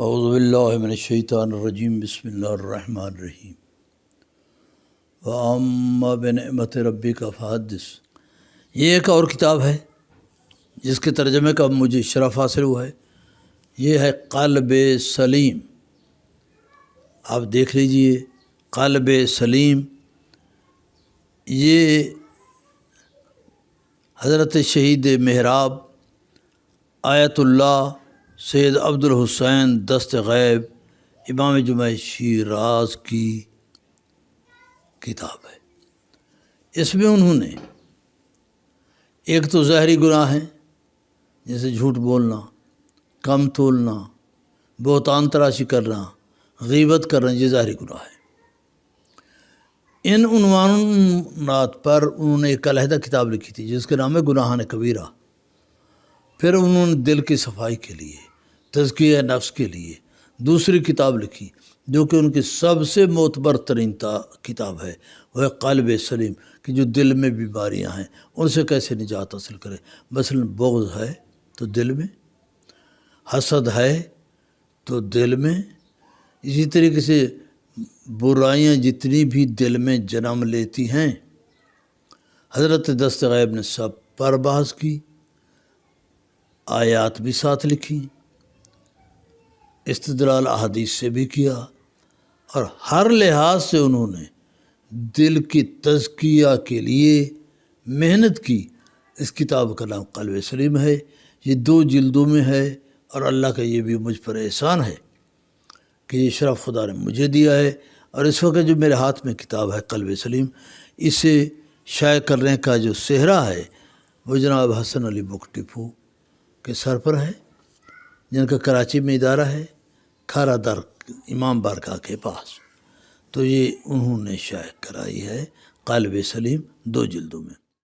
اعوذ باللہ من الشیطان الرجیم بسم اللہ الرحمن الرحیم وَأَمَّا بِنِعْمَةِ رَبِّكَ فَحَدِّثْ۔ یہ ایک اور کتاب ہے جس کے ترجمے کا مجھے شرف حاصل ہوا ہے۔ یہ ہے قلب سلیم۔ آپ دیکھ لیجئے، قلب سلیم، یہ حضرت شہید محراب آیت اللہ سید عبد الحسین دست غیب امام جمعہ شیراز کی کتاب ہے۔ اس میں انہوں نے ایک تو ظاہری گناہ ہیں جیسے جھوٹ بولنا، کم تولنا، بہتان تراشی کرنا، غیبت کرنا، یہ ظاہری گناہ ہے۔ ان عنوانات پر انہوں نے ایک علیحدہ کتاب لکھی تھی جس کے نام ہے گناہان کبیرہ۔ پھر انہوں نے دل کی صفائی کے لیے، تزکیہ نفس کے لیے دوسری کتاب لکھی جو کہ ان کی سب سے معتبر ترین کتاب ہے، وہ ہے قلب سلیم، کہ جو دل میں بیماریاں ہیں ان سے کیسے نجات حاصل کرے۔ مثلا بغض ہے تو دل میں، حسد ہے تو دل میں، اسی طریقے سے برائیاں جتنی بھی دل میں جنم لیتی ہیں، حضرت دست غیب نے سب پر بحث کی، آیات بھی ساتھ لکھی، استدلال احادیث سے بھی کیا، اور ہر لحاظ سے انہوں نے دل کی تزکیہ کے لیے محنت کی۔ اس کتاب کا نام قلب سلیم ہے، یہ 2 جلدوں میں ہے، اور اللہ کا یہ بھی مجھ پر احسان ہے کہ یہ شرف خدا نے مجھے دیا ہے۔ اور اس وقت جو میرے ہاتھ میں کتاب ہے قلب سلیم، اسے شائع کرنے کا جو سہرا ہے وہ جناب حسن علی بک ڈپو کے سر پر ہے، جن کا کراچی میں ادارہ ہے، کھارا در امام بارگاہ کے پاس۔ تو یہ انہوں نے شائع کرائی ہے قلب سلیم 2 جلدوں میں۔